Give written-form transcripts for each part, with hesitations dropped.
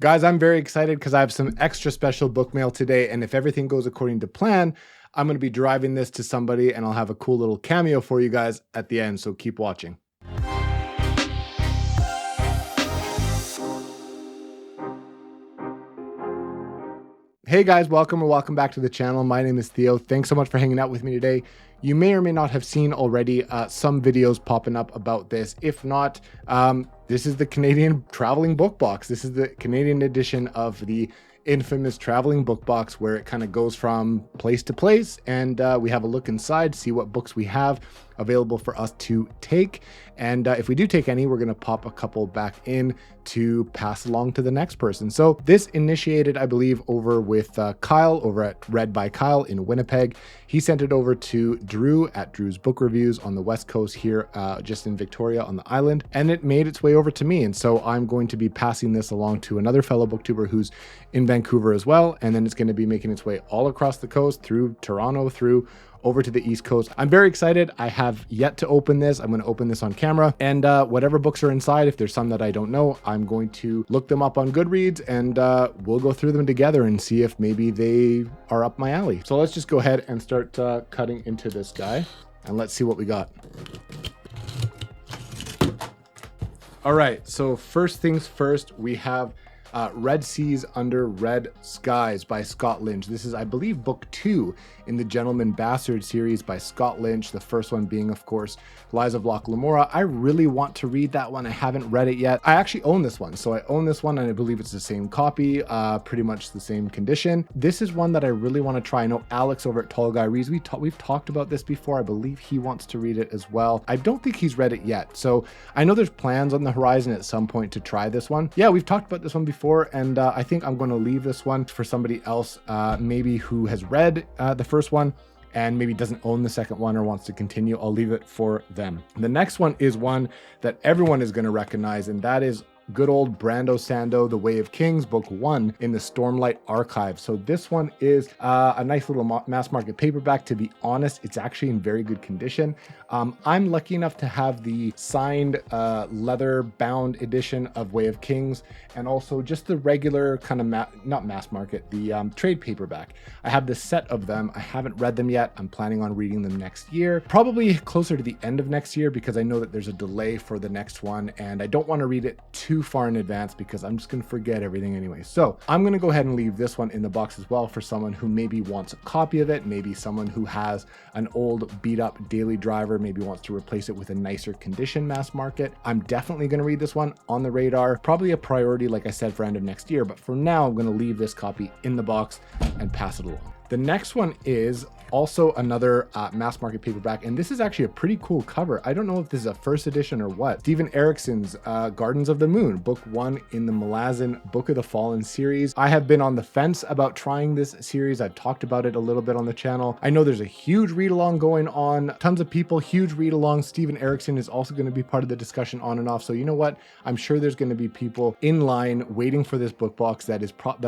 Guys, I'm very excited because I have some extra special book mail today, and if everything goes according to plan, I'm going to be driving this to somebody and I'll have a cool little cameo for you guys at the end, so keep watching. Hey guys, welcome back to the channel. My name is Theo. Thanks so much for hanging out with me today. You may or may not have seen already some videos popping up about this. If not, this is the Canadian traveling book box. This is the Canadian edition of the infamous traveling book box, where it kind of goes from place to place, and we have a look inside, see what books we have available for us to take, and if we do take any, we're going to pop a couple back in to pass along to the next person. So this initiated, I believe, over with Kyle over at Read by Kyle in Winnipeg. He sent it over to Drew at Drew's Book Reviews on the West Coast here, just in Victoria on the island, and it made its way over to me. And so I'm going to be passing this along to another fellow booktuber who's in Vancouver as well, and then it's going to be making its way all across the coast, through Toronto, through over to the East Coast. I'm very excited. I have yet to open this. I'm going to open this on camera, and whatever books are inside, if there's some that I don't know, I'm going to look them up on Goodreads, and we'll go through them together and see if maybe they are up my alley. So let's just go ahead and start cutting into this guy, and let's see what we got. All right, so first things first, we have Red Seas Under Red Skies by Scott Lynch. This is, I believe, book 2 in the Gentleman Bastard series by Scott Lynch. The first one being, of course, Lies of Locke Lamora. I really want to read that one. I haven't read it yet. I actually own this one. So I own this one, and I believe it's the same copy, pretty much the same condition. This is one that I really want to try. I know Alex over at Tall Guy Reads, we've talked about this before. I believe he wants to read it as well. I don't think he's read it yet. So I know there's plans on the horizon at some point to try this one. Yeah, we've talked about this one before, and I think I'm going to leave this one for somebody else, maybe who has read the first one and maybe doesn't own the second one or wants to continue. I'll leave it for them. The next one is one that everyone is going to recognize, and that is good old Brando Sando, The Way of Kings, book 1 in the Stormlight Archive. So this one is a nice little mass market paperback. To be honest, it's actually in very good condition. I'm lucky enough to have the signed leather bound edition of Way of Kings, and also just the regular kind of not mass market, the trade paperback. I have the set of them. I haven't read them yet. I'm planning on reading them next year, probably closer to the end of next year, because I know that there's a delay for the next one, and I don't want to read it too far in advance because I'm just going to forget everything anyway. So I'm going to go ahead and leave this one in the box as well for someone who maybe wants a copy of it, maybe someone who has an old beat up Daily Driver, maybe wants to replace it with a nicer condition mass market. I'm definitely going to read this one, on the radar, probably a priority, like I said, for end of next year, but for now I'm going to leave this copy in the box and pass it along. The next one is also another mass market paperback, and this is actually a pretty cool cover. I don't know if this is a first edition or what. Stephen Erickson's Gardens of the Moon, book 1 in the Malazan Book of the Fallen series. I have been on the fence about trying this series. I've talked about it a little bit on the channel. I know there's a huge read along going on, tons of people, huge read along. Stephen Erickson is also going to be part of the discussion on and off. So you know what? I'm sure there's going to be people in line waiting for this book box that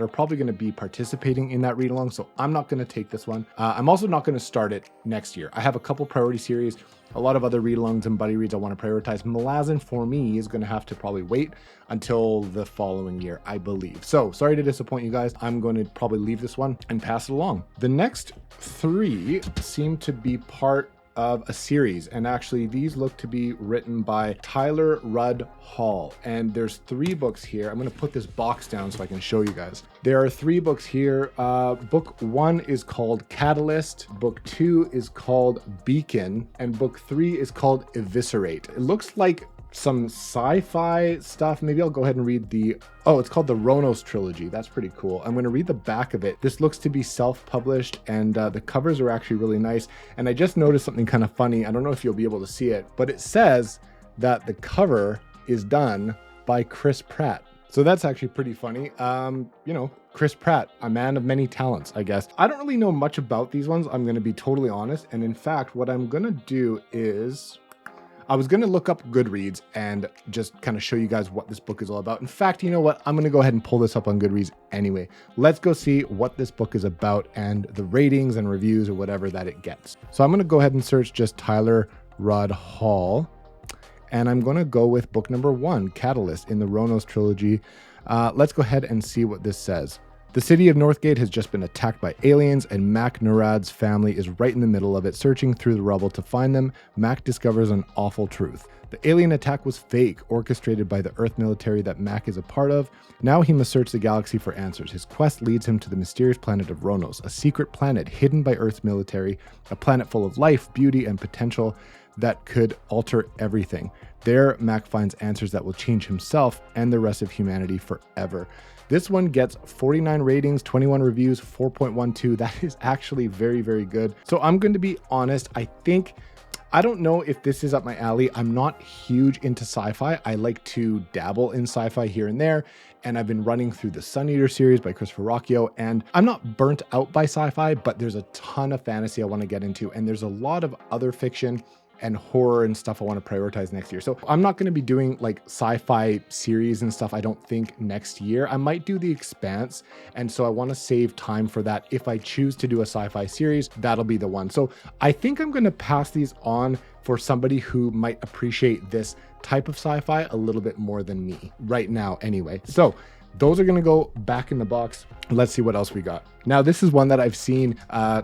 are probably going to be participating in that read along. So I'm not going to take this one. I'm also not going to start it next year. I have a couple priority series, a lot of other read-alongs and buddy reads I want to prioritize. Malazan for me is going to have to probably wait until the following year, I believe. So sorry to disappoint you guys. I'm going to probably leave this one and pass it along. The next 3 seem to be part of a series, and actually these look to be written by Tyler Rudd Hall, and there's 3 books here. I'm going to put this box down so I can show you guys. There are 3 books here. Book 1 is called Catalyst, book 2 is called Beacon, and book 3 is called Eviscerate. It looks like some sci-fi stuff. Maybe I'll go ahead and read it's called the Ronos trilogy. That's pretty cool. I'm going to read the back of it. This looks to be self-published, and the covers are actually really nice. And I just noticed something kind of funny. I don't know if you'll be able to see it, but it says that the cover is done by Chris Pratt. So that's actually pretty funny. You know, Chris Pratt, a man of many talents, I guess. I don't really know much about these ones, I'm going to be totally honest. And in fact, what I'm going to do is I was going to look up Goodreads and just kind of show you guys what this book is all about. In fact, you know what? I'm going to go ahead and pull this up on Goodreads anyway. Let's go see what this book is about and the ratings and reviews or whatever that it gets. So I'm going to go ahead and search just Tyler Rudd Hall. and I'm going to go with book number 1, Catalyst, in the Ronos trilogy. Let's go ahead and see what this says. The city of Northgate has just been attacked by aliens, and Mac Nurad's family is right in the middle of it. Searching through the rubble to find them, Mac discovers an awful truth. The alien attack was fake, orchestrated by the Earth military that Mac is a part of. Now he must search the galaxy for answers. His quest leads him to the mysterious planet of Ronos, a secret planet hidden by Earth's military, a planet full of life, beauty, and potential that could alter everything. There, Mac finds answers that will change himself and the rest of humanity forever. This one gets 49 ratings, 21 reviews, 4.12. That is actually very, very good. So I'm going to be honest. I don't know if this is up my alley. I'm not huge into sci-fi. I like to dabble in sci-fi here and there. And I've been running through the Sun Eater series by Christopher Rocchio, and I'm not burnt out by sci-fi, but there's a ton of fantasy I want to get into. And there's a lot of other fiction and horror and stuff I want to prioritize next year. So I'm not going to be doing like sci-fi series and stuff, I don't think, next year. I might do The Expanse, and so I want to save time for that. If I choose to do a sci-fi series, that'll be the one. So I think I'm going to pass these on for somebody who might appreciate this type of sci-fi a little bit more than me right now anyway. So those are going to go back in the box. Let's see what else we got. Now, this is one that I've seen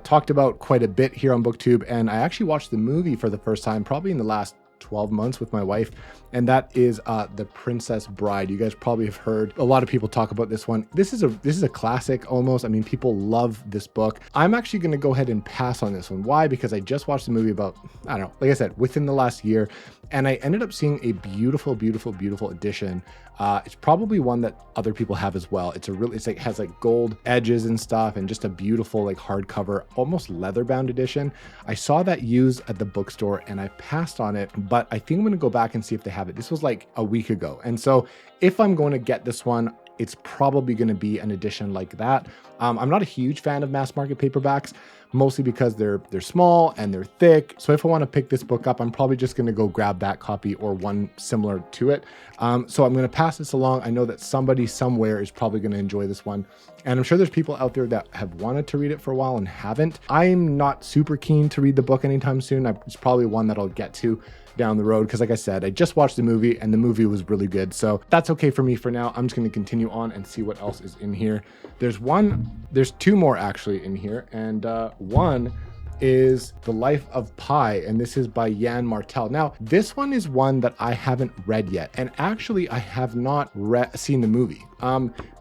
talked about quite a bit here on BookTube, and I actually watched the movie for the first time probably in the last 12 months with my wife, and that is The Princess Bride. You guys probably have heard a lot of people talk about this one. This is a classic almost. I mean, people love this book. I'm actually going to go ahead and pass on this one. Why? Because I just watched the movie about, I don't know, like I said, within the last year, and I ended up seeing a beautiful, beautiful, beautiful edition. It's probably one that other people have as well. It's like has like gold edges and stuff, and just a beautiful like hardcover, almost leather bound edition. I saw that used at the bookstore and I passed on it, but I think I'm gonna go back and see if they have it. This was like a week ago. And so if I'm going to get this one, it's probably going to be an edition like that. I'm not a huge fan of mass market paperbacks, mostly because they're small and they're thick. So if I want to pick this book up, I'm probably just going to go grab that copy or one similar to it. So I'm going to pass this along. I know that somebody somewhere is probably going to enjoy this one. And I'm sure there's people out there that have wanted to read it for a while and haven't. I'm not super keen to read the book anytime soon. It's probably one that I'll get to down the road, because like I said, I just watched the movie and the movie was really good. So that's okay for me for now. I'm just going to continue on and see what else is in here. There's two more actually in here, and one is The Life of Pi, and this is by Jan Martel. Now, this one is one that I haven't read yet, and actually I have not seen the movie.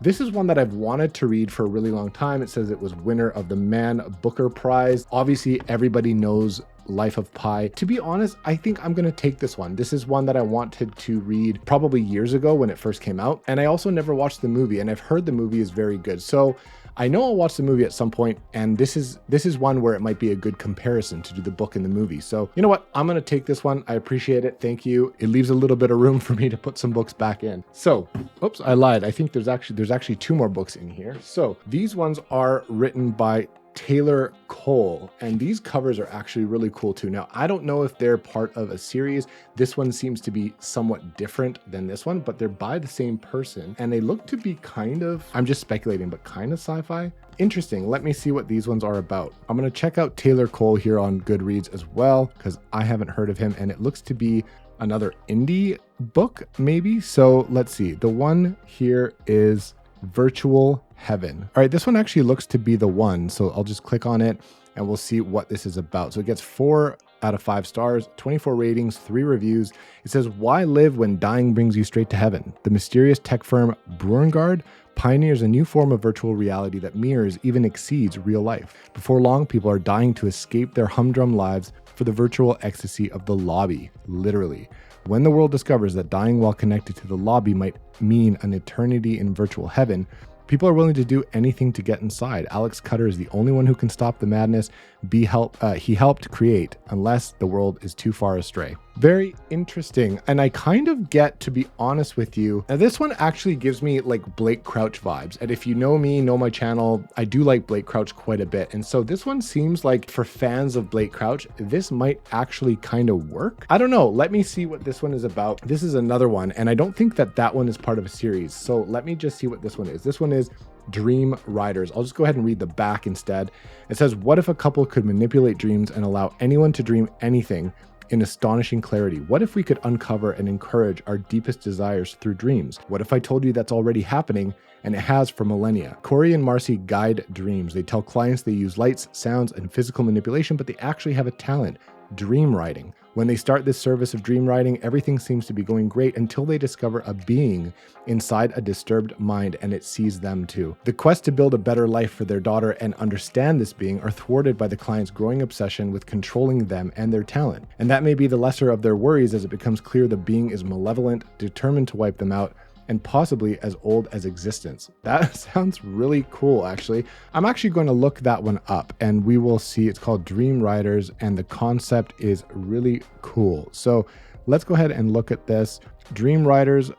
This is one that I've wanted to read for a really long time. It says it was winner of the Man Booker Prize. Obviously, everybody knows Life of Pi. To be honest, I think I'm going to take this one. This is one that I wanted to read probably years ago when it first came out, and I also never watched the movie, and I've heard the movie is very good. So I know I'll watch the movie at some point, and this is one where it might be a good comparison to do the book and the movie. So you know what? I'm going to take this one. I appreciate it. Thank you. It leaves a little bit of room for me to put some books back in. So, oops, I lied. I think there's actually two more books in here. So these ones are written by Taylor Cole, and these covers are actually really cool too. Now, I don't know if they're part of a series. This one seems to be somewhat different than this one, but they're by the same person, and they look to be kind of, I'm just speculating, but kind of sci-fi. Interesting. Let me see what these ones are about. I'm going to check out Taylor Cole here on Goodreads as well, because I haven't heard of him, and it looks to be another indie book maybe. So let's see. The one here is Virtual Heaven. All right, this one actually looks to be the one, so I'll just click on it and we'll see what this is about. So it gets 4 out of 5 stars, 24 ratings, 3 reviews. It says, why live when dying brings you straight to heaven? The mysterious tech firm Bruengard pioneers a new form of virtual reality that mirrors, even exceeds real life. Before long, people are dying to escape their humdrum lives for the virtual ecstasy of the lobby, literally. When the world discovers that dying while connected to the lobby might mean an eternity in virtual heaven, people are willing to do anything to get inside. Alex Cutter is the only one who can stop the madness he helped create, unless the world is too far astray. Very interesting. And I kind of get, to be honest with you, now this one actually gives me like Blake Crouch vibes. And if you know me, know my channel, I do like Blake Crouch quite a bit. And so this one seems like, for fans of Blake Crouch, this might actually kind of work. I don't know. Let me see what this one is about. This is another one, and I don't think that one is part of a series. So let me just see what this one is. This one is Dream Riders. I'll just go ahead and read the back instead. It says, what if a couple could manipulate dreams and allow anyone to dream anything in astonishing clarity. What if we could uncover and encourage our deepest desires through dreams? What if I told you that's already happening, and it has for millennia? Corey and Marcy guide dreams. They tell clients they use lights, sounds, and physical manipulation, but they actually have a talent: dream writing. When they start this service of dream writing, everything seems to be going great until they discover a being inside a disturbed mind, and it sees them too. The quest to build a better life for their daughter and understand this being are thwarted by the client's growing obsession with controlling them and their talent. And that may be the lesser of their worries, as it becomes clear the being is malevolent, determined to wipe them out, and possibly as old as existence. That sounds really cool, actually. I'm actually going to look that one up, and we will see. It's called Dream Riders, and the concept is really cool. So let's go ahead and look at this. Dream Riders,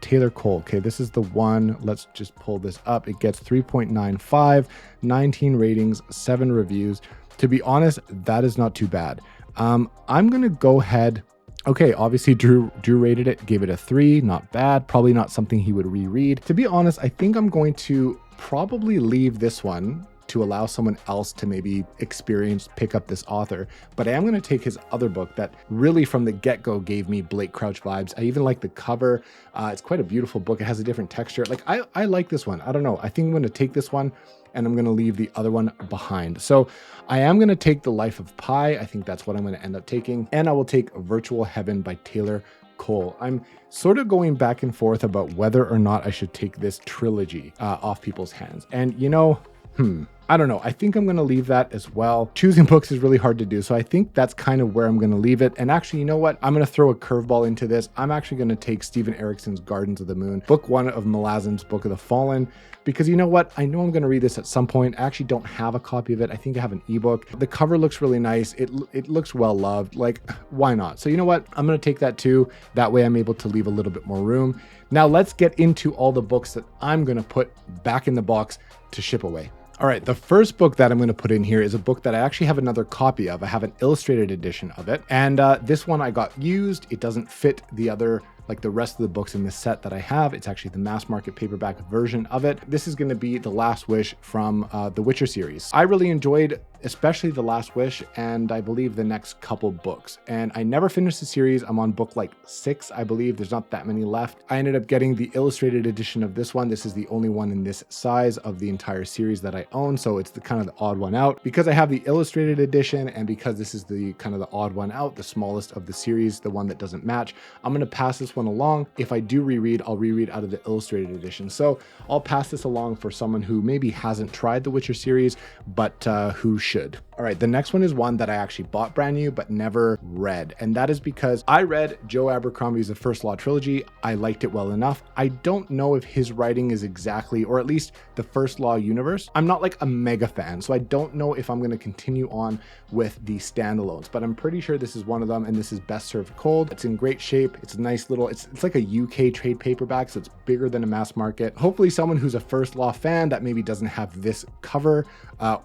Taylor Cole. Okay, this is the one. Let's just pull this up. It gets 3.95, 19 ratings, 7 reviews. To be honest, that is not too bad. I'm gonna go ahead. Okay, obviously Drew rated it, gave it a 3, not bad. Probably not something he would reread. To be honest, I think I'm going to probably leave this one to allow someone else to maybe pick up this author. But I am going to take his other book that really from the get-go gave me Blake Crouch vibes. I even like the cover. It's quite a beautiful book. It has a different texture. Like I like this one. I don't know. I think I'm going to take this one and I'm going to leave the other one behind. So I am going to take The Life of Pi. I think that's what I'm going to end up taking. And I will take Virtual Heaven by Taylor Cole. I'm sort of going back and forth about whether or not I should take this trilogy off people's hands. And you know, I don't know. I think I'm going to leave that as well. Choosing books is really hard to do. So I think that's kind of where I'm going to leave it. And actually, you know what? I'm going to throw a curveball into this. I'm actually going to take Stephen Erickson's Gardens of the Moon, book 1 of Malazan's Book of the Fallen, because you know what? I know I'm going to read this at some point. I actually don't have a copy of it. I think I have an ebook. The cover looks really nice. It looks well loved. Like, why not? So you know what? I'm going to take that too. That way I'm able to leave a little bit more room. Now let's get into all the books that I'm going to put back in the box to ship away. All right, the first book that I'm going to put in here is a book that I actually have another copy of. I have an illustrated edition of it. And this one I got used. It doesn't fit the other, like the rest of the books in this set that I have. It's actually the mass market paperback version of it. This is going to be The Last Wish from the Witcher series. I really enjoyed especially The Last Wish, and I believe the next couple books. And I never finished the series. I'm on book like 6, I believe. There's not that many left. I ended up getting the illustrated edition of this one. This is the only one in this size of the entire series that I own. So it's the kind of the odd one out. Because I have the illustrated edition, and because this is the kind of the odd one out, the smallest of the series, the one that doesn't match, I'm going to pass this one along. If I do reread, I'll reread out of the illustrated edition. So I'll pass this along for someone who maybe hasn't tried the Witcher series, but who should. All right, the next one is one that I actually bought brand new, but never read. And that is because I read Joe Abercrombie's The First Law trilogy. I liked it well enough. I don't know if his writing is exactly, or at least the First Law universe. I'm not like a mega fan, so I don't know if I'm going to continue on with the standalones, but I'm pretty sure this is one of them, and this is Best Served Cold. It's in great shape. It's a nice little, it's like a UK trade paperback, so it's bigger than a mass market. Hopefully someone who's a First Law fan that maybe doesn't have this cover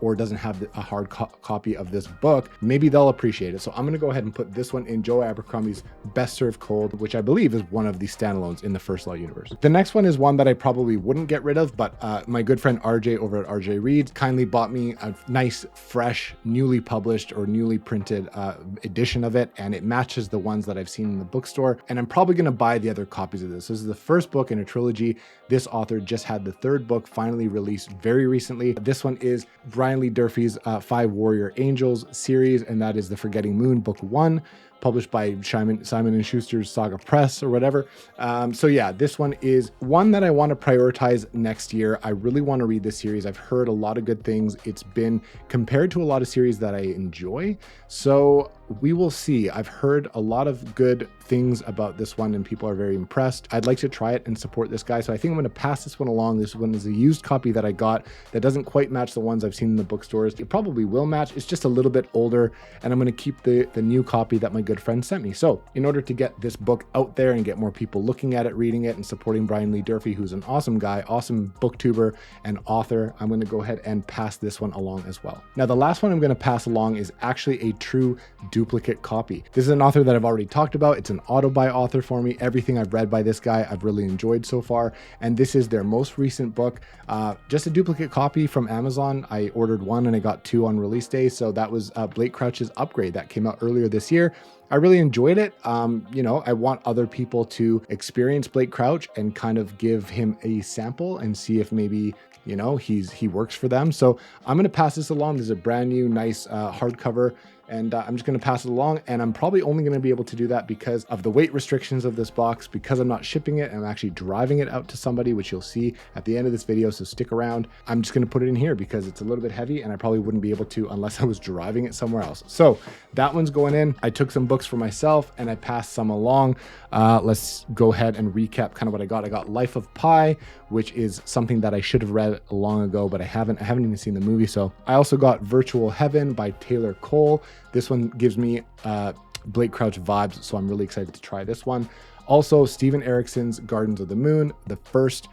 or doesn't have a hard copy of this book, maybe they'll appreciate it. So I'm going to go ahead and put this one in Joe Abercrombie's Best Served Cold, which I believe is one of the standalones in the First Law universe. The next one is one that I probably wouldn't get rid of, but my good friend RJ over at RJ Reads kindly bought me a nice, fresh, newly published or newly printed edition of it, and it matches the ones that I've seen in the bookstore, and I'm probably going to buy the other copies of this. This is the first book in a trilogy. This author just had the third book finally released very recently. This one is Brian Lee Durfee's 5 Warrior Angels series, and that is The Forgetting Moon, book 1, published by Simon & Schuster's Saga Press or whatever. So yeah, this one is one that I want to prioritize next year. I really want to read this series. I've heard a lot of good things. It's been compared to a lot of series that I enjoy. So we will see. I've heard a lot of good things about this one and people are very impressed. I'd like to try it and support this guy. So I think I'm going to pass this one along. This one is a used copy that I got that doesn't quite match the ones I've seen in the bookstores. It probably will match. It's just a little bit older, and I'm going to keep the new copy that my good friend sent me. So in order to get this book out there and get more people looking at it, reading it, and supporting Brian Lee Durfee, who's an awesome guy, awesome booktuber and author, I'm going to go ahead and pass this one along as well. Now, the last one I'm going to pass along is actually a true dual duplicate copy. This is an author that I've already talked about. It's an auto-buy author for me. Everything I've read by this guy, I've really enjoyed so far. And this is their most recent book. Just a duplicate copy from Amazon. I ordered one and I got two on release day. So that was Blake Crouch's Upgrade that came out earlier this year. I really enjoyed it. You know, I want other people to experience Blake Crouch and kind of give him a sample and see if maybe, you know, he works for them. So I'm going to pass this along. This is a brand new, nice hardcover. And I'm just going to pass it along, and I'm probably only going to be able to do that because of the weight restrictions of this box, because I'm not shipping it. I'm actually driving it out to somebody, which you'll see at the end of this video. So stick around. I'm just going to put it in here because it's a little bit heavy and I probably wouldn't be able to unless I was driving it somewhere else. So that one's going in. I took some books for myself and I passed some along. Let's go ahead and recap kind of what I got. I got Life of Pi, which is something that I should have read long ago, but I haven't even seen the movie. So I also got Virtual Heaven by Taylor Cole. This one gives me Blake Crouch vibes, so I'm really excited to try this one. Also, Steven Erickson's Gardens of the Moon, the first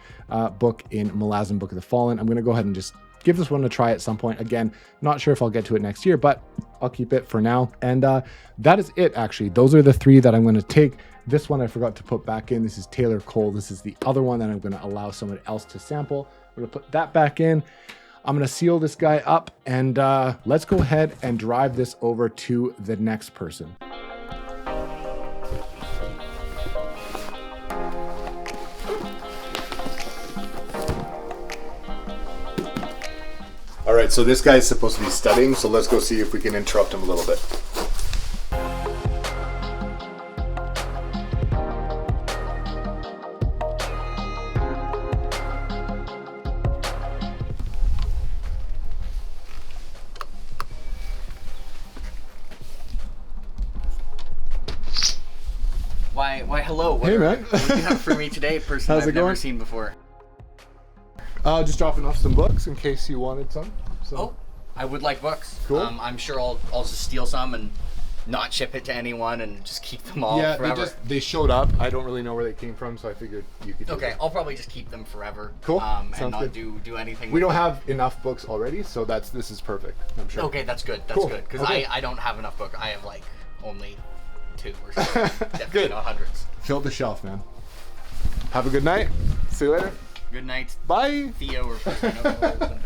book in Malazan Book of the Fallen. I'm going to go ahead and just give this one a try at some point. Again, not sure if I'll get to it next year, but I'll keep it for now. And that is it, actually. Those are the three that I'm going to take. This one I forgot to put back in. This is Taylor Cole. This is the other one that I'm going to allow someone else to sample. I'm going to put that back in. I'm going to seal this guy up, and let's go ahead and drive this over to the next person. All right, so this guy's supposed to be studying, so let's go see if we can interrupt him a little bit. Why, hello. Hey, man. What do you have for me today, person How's I've it going? never seen before? Just dropping off some books in case you wanted some. So. Oh, I would like books. Cool. I'm sure I'll just steal some and not ship it to anyone and just keep them all forever. They showed up. I don't really know where they came from, so I figured you could. Okay, I'll probably just keep them forever. Cool. And Sounds not good. do anything. We don't have enough books already, so this is perfect. I'm sure. Okay, that's good. That's Cool. good because Okay. I don't have enough book. I have like only 2 or something. Definitely Good. not hundreds. Fill the shelf, man. Have a good night. See you later. Good night, Bye. Theo or something.